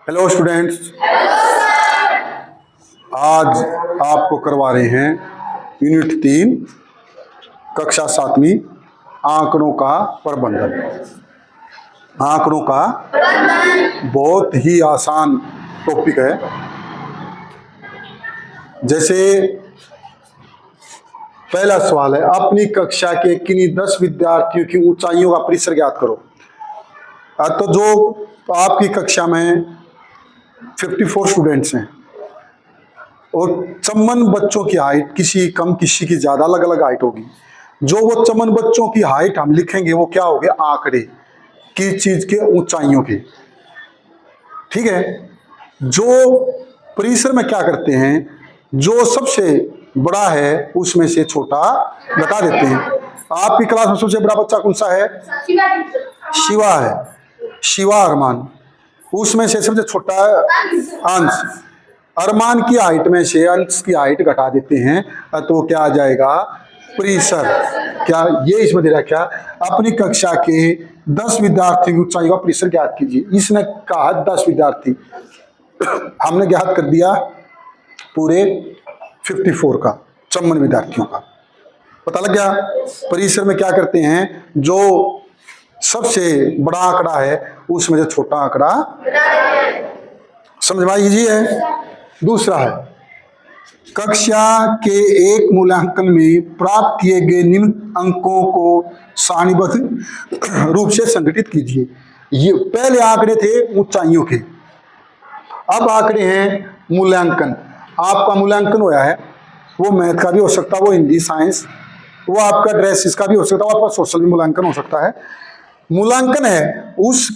Hello students, आज आपको करवा रहे हैं यूनिट 3 कक्षा 7वीं आंकड़ों का प्रबंधन। आंकड़ों का बहुत ही आसान टॉपिक है। जैसे पहला सवाल है, अपनी कक्षा के किन्हीं 10 विद्यार्थियों की ऊंचाइयों का परिसर ज्ञात करो। तो जो आपकी कक्षा में 54 स्टूडेंट्स हैं और चमन बच्चों की हाइट किसी कम किसी की ज्यादा अलग अलग हाइट होगी। जो वो चमन बच्चों की हाइट हम लिखेंगे वो क्या होगे, आंकड़े की चीज के ऊंचाइयों के। ठीक है। जो परिसर में क्या करते हैं, जो सबसे बड़ा है उसमें से छोटा घटा देते हैं। आपकी क्लास में सबसे बड़ा बच्चा कौन सा है? शिवा है, शिवा अरमान। उसमें से सबसे छोटा अंश। अरमान की हाइट में से अंश की हाइट घटा देते हैं तो क्या आ जाएगा, परिसर। क्या ये इसमें दे रहा, क्या अपनी कक्षा के 10 विद्यार्थी की ऊंचाई का परिसर ज्ञात कीजिए। इसने कहा 10 विद्यार्थी, हमने ज्ञात कर दिया पूरे 54 का, चमन विद्यार्थियों का पता लग गया। परिसर में क्या करते हैं, जो सबसे बड़ा आंकड़ा है उसमें जो छोटा आंकड़ा, समझ में इजी है। दूसरा है, कक्षा के एक मूल्यांकन में प्राप्त किए गए निम्न अंकों को सारणीबद्ध रूप से संगठित कीजिए। ये पहले आंकड़े थे ऊंचाइयों के, अब आंकड़े हैं मूल्यांकन। आपका मूल्यांकन हुआ है, वो मैथ का भी हो सकता है, वो हिंदी साइंस, वो आपका ड्रेस का भी हो सकता है, आपका सोशल भी मूल्यांकन हो सकता है। मूल्यांकन है उस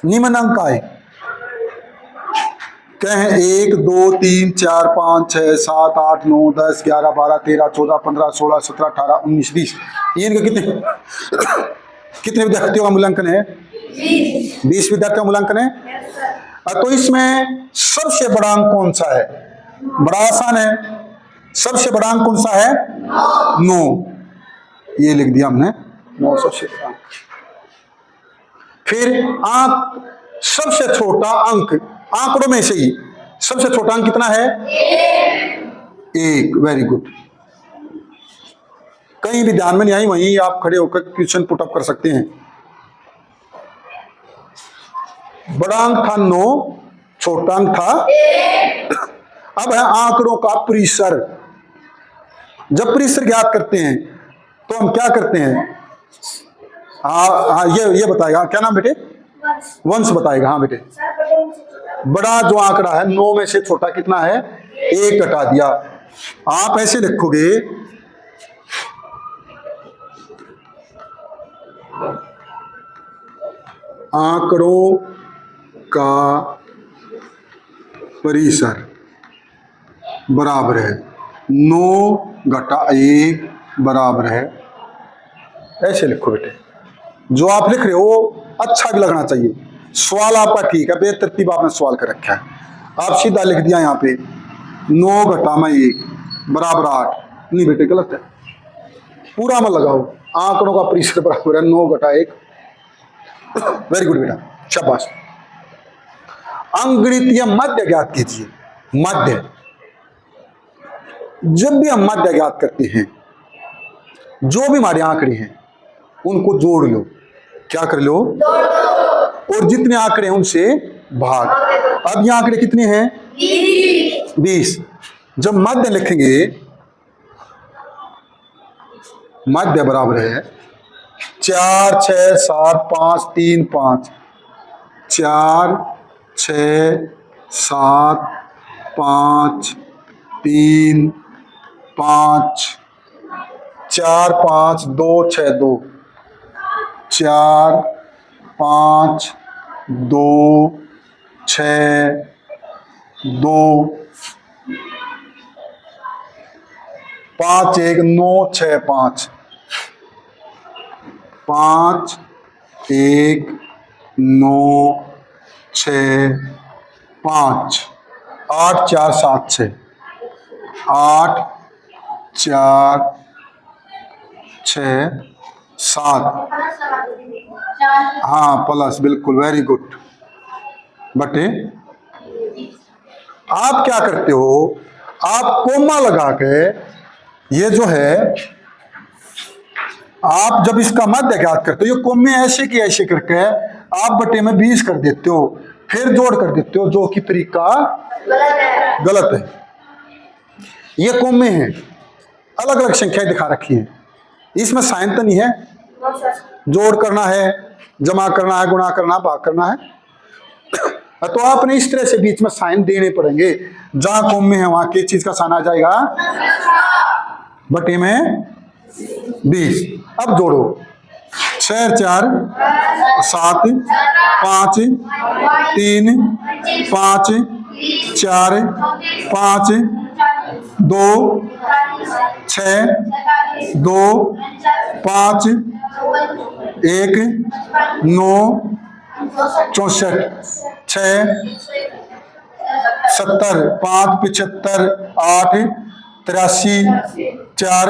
निम्न अंक आए, क्या है 1 2 3 4 5 6 7 8 9 10 11 12 13 14 15 16 17 18 19 20। ये इनके कितने विद्यार्थियों का मूल्यांकन है? 20 विद्यार्थियों का मूल्यांकन है। तो इसमें सबसे बड़ा अंक कौन सा है? बड़ा आसान है, सबसे बड़ा अंक कौन सा है? 9। ये लिख दिया हमने, 9 सबसे बड़ा अंक। फिर अंक, सबसे छोटा अंक आंकड़ों में से ही सबसे छोटा अंक कितना है? 1। Very good. कहीं भी ध्यान में नहीं आई, वहीं आप खड़े होकर क्वेश्चन पुटअप कर सकते हैं। बड़ा अंक था 9, छोटा अंक था 1। अब है आंकड़ों का परिसर। जब परिसर ज्ञात करते हैं तो हम क्या करते हैं? हाँ, ये बताएगा, क्या नाम बेटे? वंश बताएगा। हाँ बेटे, बड़ा जो आंकड़ा है 9 में से छोटा कितना है? 1 घटा दिया। आप ऐसे लिखोगे, आंकड़ों का परिसर बराबर है 9 घटा 1 बराबर है, ऐसे लिखो बेटे। जो आप लिख रहे हो अच्छा भी लगना चाहिए। सवाल आपका ठीक है, बेतरतीब आपने सवाल कर रखा है। आप सीधा लिख दिया यहाँ पे 9 घटा में 1 बराबर 8। नहीं बेटे, गलत है, पूरा मत लगाओ। आंकड़ों का परिसर बराबर है 9 घटा 1। वेरी गुड बेटा, शाबाश। अंगणितीय मध्य ज्ञात कीजिए। मध्य, जब भी हम मध्य ज्ञात करते हैं, जो भी हमारे आंकड़े हैं उनको जोड़ लो। क्या कर लो? और जितने आंकड़े हैं उनसे भाग। अब ये आंकड़े कितने हैं? 20। जब मध्य लिखेंगे, मध्य बराबर है 4 6 7 5 3 5। 4 6 7 5 3 5 4 5 2 6 2 4 5 2 6 2 5 1 9 6 5 5 1 9 6 5 8 4 7 6 8 4 6 7। हाँ प्लस, बिल्कुल, वेरी गुड। बटे आप क्या करते हो, आप कोमा लगा के ये जो है, आप जब इसका मध्य ज्ञात करते हो, ये कोमे ऐसे की ऐसे करके आप बटे में 20 कर देते हो, फिर जोड़ कर देते हो, जो कि तरीका गलत है। ये कोमे हैं, अलग अलग संख्याएं दिखा रखी हैं, इसमें साइन तो नहीं है, जोड़ करना है, जमा करना है, गुणा करना, भाग करना है। तो आपने इस तरह से बीच में साइन देने पड़ेंगे, जहां कोमे है वहां किस चीज का साइन आ जाएगा, बटे में 20। अब जोड़ो, 6 4 7 5 3 5 4 5 2 6 2 5 1 9 64 6 70 5 75 8 83 4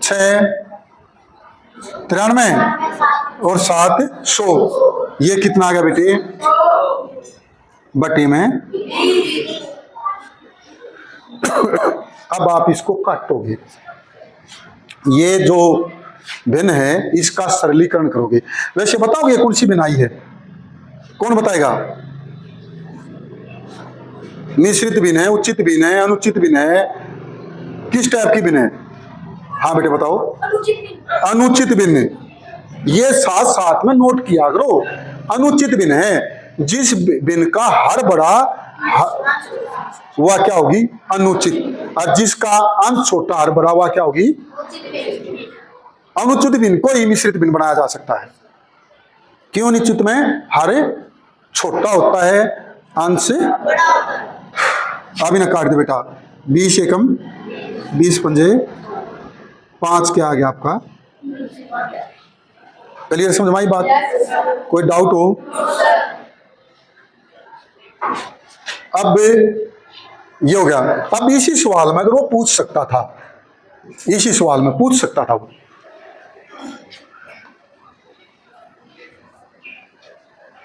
6 93 और 7 100। ये कितना आ गया बेटे, बटे में। अब आप इसको काटोगे, ये जो भिन्न है इसका सरलीकरण करोगे। वैसे बताओगे कौन सी भिन्नाई है, कौन बताएगा? मिश्रित भिन्न है, उचित भिन्न है, अनुचित भिन्न है, किस टाइप की भिन्न है? हाँ बेटे बताओ। अनुचित भिन्न। ये साथ साथ में नोट किया करो। अनुचित भिन्न है जिस भिन्न का हर बड़ा वह क्या होगी, अनुचित, और जिसका अंश छोटा हर बड़ा वह क्या होगी, अनुचित भिन्न को ही मिश्रित भिन्न बनाया जा सकता है। क्यों? निश्चित में हर छोटा होता है, अंश अभी ना काट दे बेटा। 20 एकम 20 पंजे 5 क्या आ गया आपका? क्लियर समझ में आई बात? कोई डाउट हो? अब ये हो गया। अब इसी सवाल में अगर वो पूछ सकता था, इसी सवाल में पूछ सकता था वो,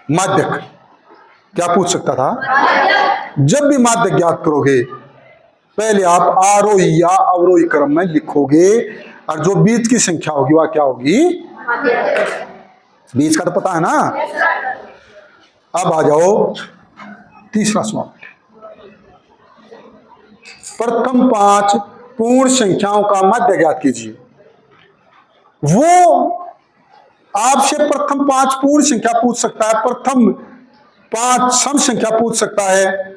माध्यक क्या पूछ सकता था? जब भी माध्यक ज्ञात करोगे पहले आप आरोही या अवरोही क्रम में लिखोगे, और जो बीच की संख्या होगी वह क्या होगी, बीच का तो पता है ना। अब आ जाओ तीसरा सवाल। प्रथम 5 पूर्ण संख्याओं का मध्य ज्ञात कीजिए। वो आपसे प्रथम 5 पूर्ण संख्या पूछ सकता है, प्रथम 5 सम संख्या पूछ सकता है।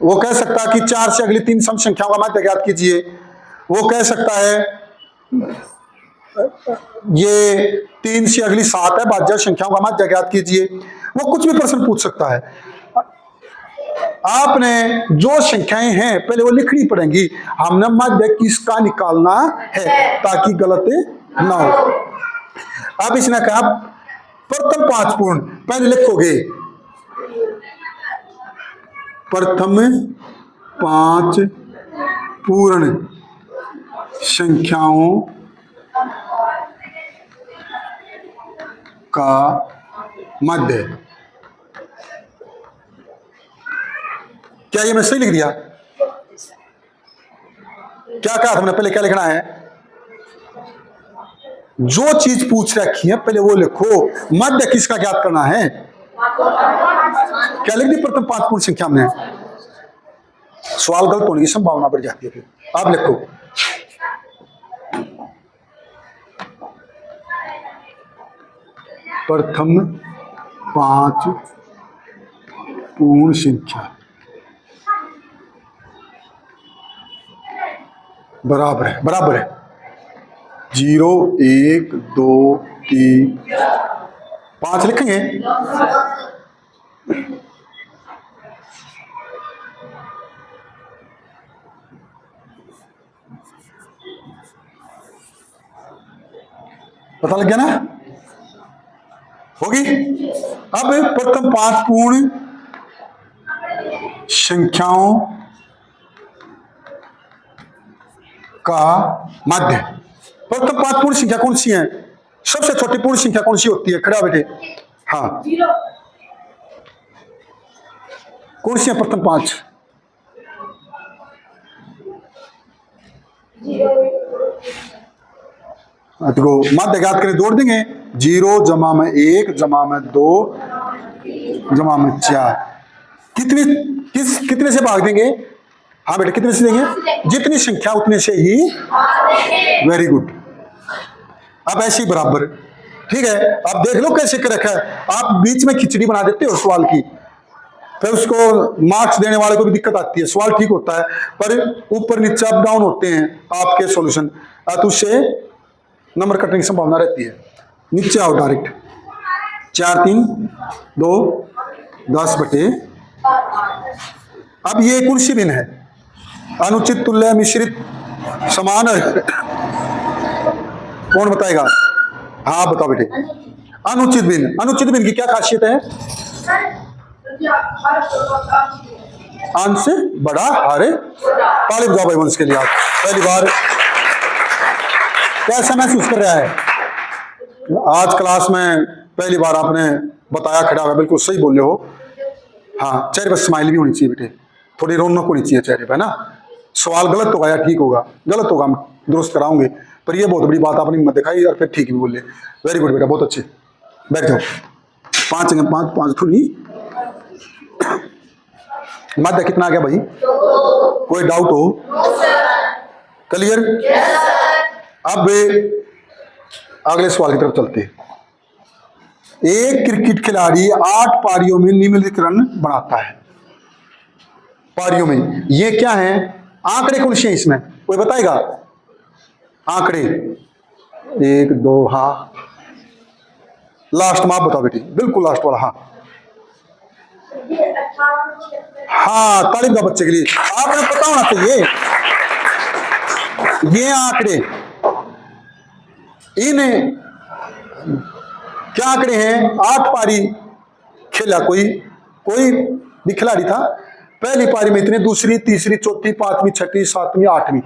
वो कह सकता है कि 4 से अगली 3 सम संख्याओं का मध्य ज्ञात कीजिए। वो कह सकता है ये 3 से अगली 7 है, भाज्य संख्याओं का मध्य ज्ञात कीजिए। वो कुछ भी प्रश्न पूछ सकता है। आपने जो संख्याएं हैं पहले वो लिखनी पड़ेंगी, हमने मध्य किसका निकालना है ताकि गलत ना हो। अब इसने कहा प्रथम 5 पूर्ण, पहले लिखोगे प्रथम 5 पूर्ण संख्याओं का मध्य। क्या ये मैं सही लिख दिया? क्या कहा हमने? पहले क्या लिखना है? जो चीज पूछ रखी है पहले वो लिखो। मध्य किसका ज्ञात करना है? क्या लिख दी? प्रथम 5 पूर्ण संख्या में। सवाल गलत होने की संभावना बढ़ जाती है। फिर आप लिखो प्रथम 5 पूर्ण संख्या बराबर है, बराबर है 0 1 2 3 5 लिखेंगे। पता लग गया ना? होगी। अब प्रथम 5 पूर्ण संख्याओं का मध्य। प्रथम 5 पूर्ण संख्या कौन सी है? सबसे छोटी पूर्ण संख्या कौन सी होती है? खड़ा बेटे। हाँ कौन सी है प्रथम 5? देखो माध्य ज्ञात करें, जोड़ देंगे 0 जमा में 1 जमा में 2 जमा में 4। कितने से भाग देंगे? हाँ बेटा कितने से देंगे? जितनी संख्या उतने से ही। Very good. अब ऐसे ही बराबर, ठीक है। अब देख लो कैसे कर रखा है। आप बीच में खिचड़ी बना देते हो सवाल की, फिर उसको मार्क्स देने वाले को भी दिक्कत आती है। सवाल ठीक होता है पर ऊपर नीचे अप डाउन होते हैं आपके सॉल्यूशन, तो उससे नंबर कटने की संभावना रहती है। नीचे आओ डायरेक्ट। 4 3 2 10 बटे। अब ये कुर्सी भिन्न है, अनुचित तुल्य मिश्रित समान कौन बताएगा? हाँ बताओ बेटे। अनुचित भिन्न, अनुचित भिन्न की क्या खासियत है? अंश से बड़ा हारे। ताली बजाओ भाई वंश के लिए। आप पहली बार कैसा महसूस कर रहा है? आज क्लास में पहली बार आपने बताया, खड़ा हुआ, बिल्कुल सही बोल रहे हो। हाँ चेहरे पर स्माइल भी होनी चाहिए बेटे, थोड़ी रौनक होनी चाहिए चेहरे पर ना। सवाल गलत होगा या ठीक होगा? गलत होगा, हम दुरुस्त कराऊंगे, पर ये बहुत बड़ी बात आपने हिम्मत दिखाई और फिर ठीक भी बोले। वेरी गुड बेटा, बहुत अच्छे। बैठ जाओ। 5 थोड़ी। माध्य कितना आ गया भाई? कोई डाउट हो? क्लियर? अब अगले सवाल की तरफ चलते हैं। एक क्रिकेट खिलाड़ी 8 पारियों में निम्नलिखित रन बनाता है। पारियों में ये क्या है? आंकड़े कौन से हैं इसमें? कोई बताएगा? आंकड़े 1 2, हाँ लास्ट में आप बताओ बेटी, बिल्कुल लास्ट वाला। हाँ हाँ, तारीफ का बच्चे के लिए आपने पता होना चाहिए। ये आंकड़े, इन क्या आंकड़े हैं? 8 पारी खेला कोई भी खिलाड़ी था। पहली पारी में इतने, दूसरी, तीसरी, चौथी, 5वीं, 6वीं, 7वीं, 8वीं,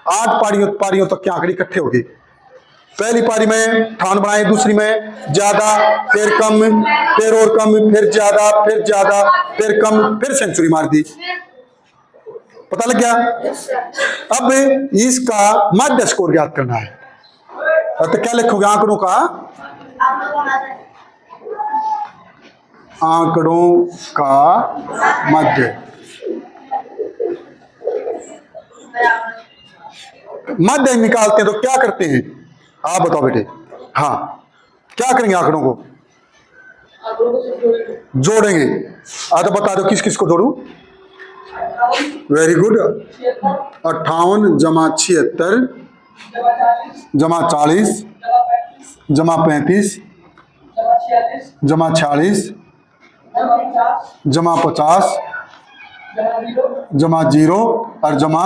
8 पारियों तक के आंकड़े इकट्ठे हो गए। पहली पारी में ठान बनाए, दूसरी में ज्यादा, फिर कम, फिर और कम, फिर ज्यादा, फिर ज्यादा, फिर कम, फिर सेंचुरी मार दी। पता लग गया? अब इसका माध्य स्कोर ज्ञात करना है। तो क्या लिखोगे आंकड़ों का? आंकड़ों का माध्य। माध्य निकालते हैं तो क्या करते हैं? आप बताओ बेटे। हाँ क्या करेंगे? आंकड़ों को जोड़ेंगे। तो बता दो किस किस को जोड़ू? Very good. 58 जमा 76 जमा 40 जमा 35 जमा 46 जमा 50 जमा 0 और जमा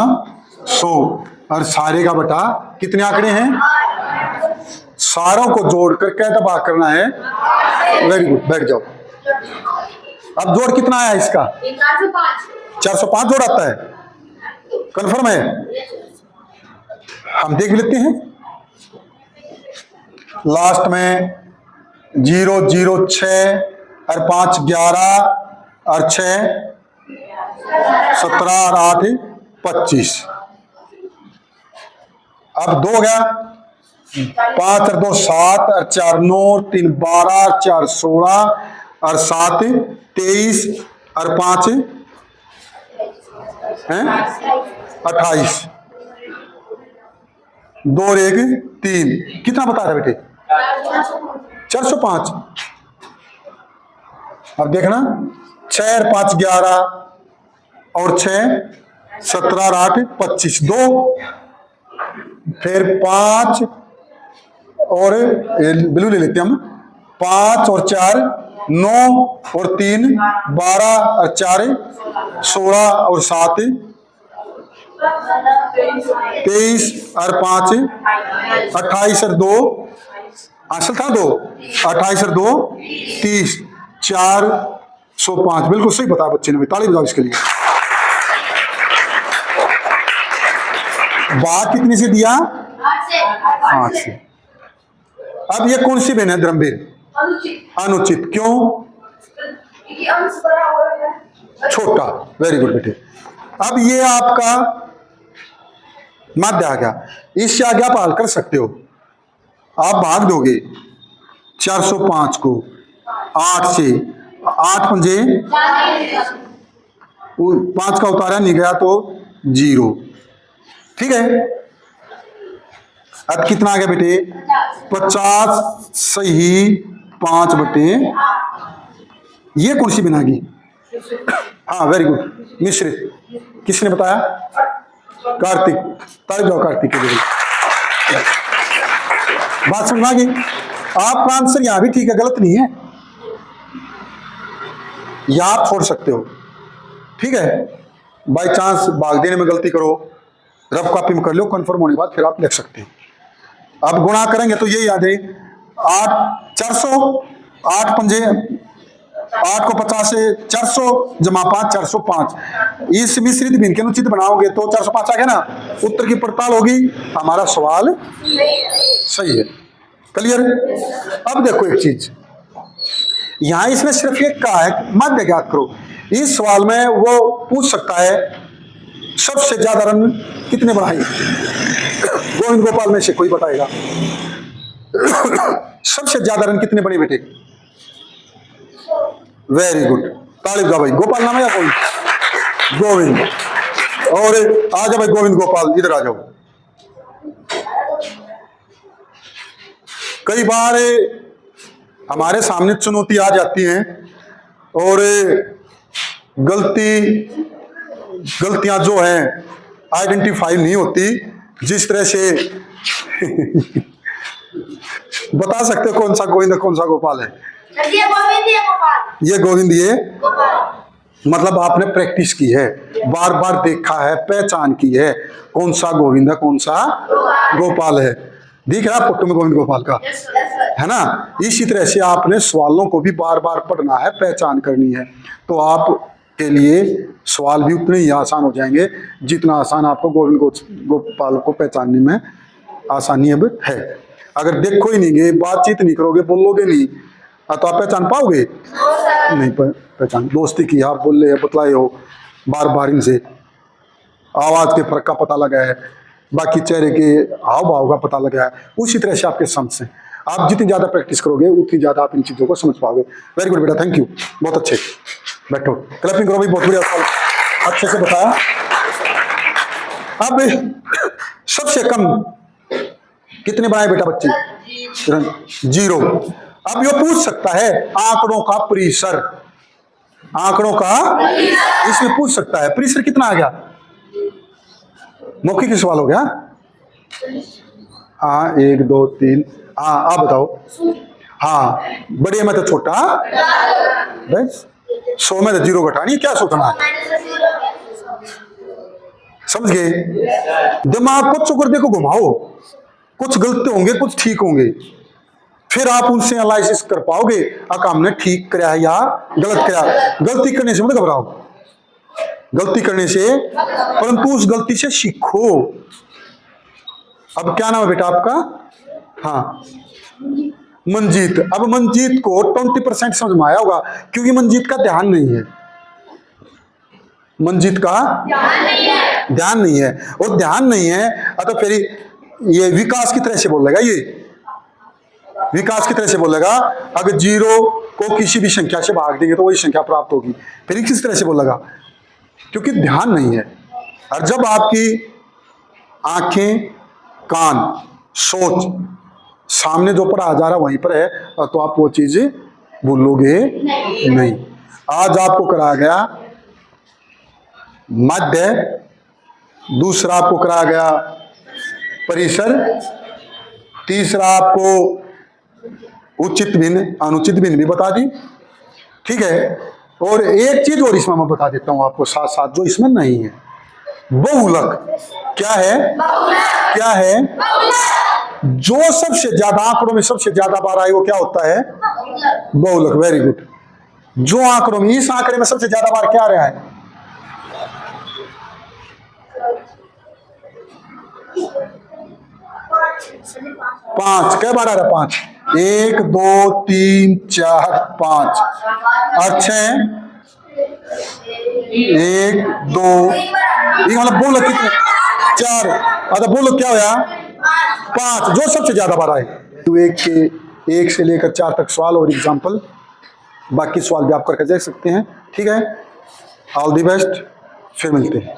100 और सारे का बटा। कितने आंकड़े हैं? सारों को जोड़कर कैसे भाग करना है? वेरी गुड, बैठ जाओ। अब जोड़ कितना आया इसका? 405 जोड़ आता है। कंफर्म है? हम देख लेते हैं। लास्ट में 0 0 6 और 5 11 और 6 17 और 8 25। अब 2 हो गया, 5 और 2 7 और 4 9 और 3 12 और 4 16 और 7 23 और 5 28। 2 और 1 3। कितना बता रहे बेटे? 405। अब देखना 6 और 5 11 और 6 17 और 8 25। 2 फिर 5 और ब्लू ले लेते हम। 5 और 4 9 और 3 12 और 4 16 और 7 23 और 5 28 और 2 असल था 2 28 और 2 30 405। बिल्कुल सही बताया बच्चे ने, ताली बजाओ इसके लिए। बात कितनी से दिया? 8 से। अब ये कौन सी बेन है? द्रव्यहीन अनुचित। क्यों? छोटा। वेरी गुड बेटे। अब ये आपका मध्य आ गया, इससे आगे आप हल कर सकते हो। आप भाग दोगे 405 को 8 से, 8 पंजे 5 का उतारा नहीं गया तो 0। ठीक है, अब कितना आ गया बेटे? 50 सही 5 बटे, ये कौन सी बनेगी? हाँ वेरी गुड, मिश्रित। किसने बताया? कार्तिक। तारीफ जाओ कार्तिक के लिए। बात समझ आ गई? आपका आंसर यहां भी ठीक है, गलत नहीं है, यहां आप छोड़ सकते हो। ठीक है, बाई चांस भाग देने में गलती करो, रफ कॉपी में कर लो, कंफर्म होने के बाद फिर आप लिख सकते हो। अब गुणा करेंगे तो ये याद है 8 400, 8 पंजे 8 को 50 से 400 जमा 5 405। इस मिश्रित भिन्न के अनुचित बनाओगे तो 405 आ गया ना, उत्तर की पड़ताल होगी, हमारा सवाल सही है। क्लियर? अब देखो एक चीज, यहां इसमें सिर्फ एक कहा है माध्य ज्ञात करो। इस सवाल में वो पूछ सकता है सबसे ज्यादा रन कितने बनाए, गोविंद गोपाल में से कोई बताएगा सबसे ज्यादा रन कितने बने बेटे? वेरी गुड, तारीफ जाओ भाई। गोपाल नाम है या कोई? गोविंद। और आ जाओ भाई गोविंद गोपाल, इधर आ जाओ। कई बार हमारे सामने चुनौती आ जाती है और गलतियां जो हैं आइडेंटिफाई नहीं होती। जिस तरह से बता सकते हो कौन सा गोविंद कौन सा गोपाल है? ये गोविंद, ये गोपाल। ये गोविंद, ये मतलब आपने प्रैक्टिस की है, बार बार देखा है, पहचान की है कौन सा गोविंद है कौन सा गोपाल है। दिख रहा है फोटो में गोविंद गोपाल का, है ना? इसी तरह से आपने सवालों को भी बार बार पढ़ना है, पहचान करनी है, तो आप के लिए सवाल भी उतने ही आसान हो जाएंगे जितना आसान आपको गोविंद गोपाल को पहचानने में आसानी अब है। अगर देखो ही नहीं गए, बातचीत नहीं करोगे, बोलोगे नहीं, तो आप पहचान पाओगे नहीं? पहचान दोस्ती की, आप बोल रहे बतलाए हो बार बार, इनसे आवाज के फर्क का पता लगा है, बाकी चेहरे के हाव भाव का पता लगा है। उसी तरह से आपके समझ से आप जितनी ज्यादा प्रैक्टिस करोगे उतनी ज्यादा आप इन चीजों को समझ पाओगे। वेरी गुड बेटा, थैंक यू, बहुत अच्छे। बैठो, क्लैपिंग करो भाई, बहुत बढ़िया, अच्छे से बताया। अब सबसे कम कितने बनाए बेटा बच्चे? 0। अब ये पूछ सकता है आंकड़ों का परिसर, आंकड़ों का इसमें पूछ सकता है परिसर कितना आ गया? मौखिक सवाल हो गया। हाँ 1 2 3, हाँ आप बताओ। हाँ बड़े में तो छोटा, बस 100 में तो 0 घटानी, क्या सोचना है? समझ गए? दिमाग को चुकर को घुमाओ, कुछ गलत होंगे कुछ ठीक होंगे, फिर आप उनसे एनालिसिस कर पाओगे कि हमने ठीक कराया या गलत कराया। गलती करने से मत घबराओ, गलती करने से, परंतु उस गलती से सीखो। अब क्या नाम है बेटा आपका? हाँ मंजीत। अब मंजीत को 20% समझ में आया होगा, क्योंकि मंजीत का ध्यान नहीं है, मंजीत का ध्यान नहीं है, और ध्यान नहीं है तो फिर ये विकास की तरह से बोलेगा, ये विकास की तरह से बोलेगा। अगर 0 को किसी भी संख्या से भाग देंगे तो वही संख्या प्राप्त होगी, फिर किस तरह से बोलेगा? क्योंकि ध्यान नहीं है। और जब आपकी आंखें कान सोच सामने जो पढ़ा जा रहा वहीं पर है, तो आप वो चीज भूलोगे नहीं। आज आपको कराया गया मध्य, दूसरा आपको कराया गया परिसर, तीसरा आपको उचित भिन्न अनुचित भिन्न भी बता दी। ठीक है, और एक चीज और इसमें मैं बता देता हूं आपको साथ साथ, जो इसमें नहीं है, बहुलक। क्या है? क्या है? जो सबसे ज्यादा आंकड़ों में सबसे ज्यादा बार आए वो क्या होता है? बहुलक। Very good. जो आंकड़ों में, इस आंकड़े में सबसे ज्यादा बार क्या रहा है? 5। क्या बार आ रहा है? 5। 1 2 3 4 5 और 6 एक दो, ये मतलब बोलो कितने, 4। अच्छा बोलो क्या होया, 5, जो सबसे ज्यादा बार आए। तो एक से लेकर 4 तक सवाल और एग्जाम्पल, बाकी सवाल भी आप करके देख सकते हैं। ठीक है, ऑल द बेस्ट, फिर मिलते हैं।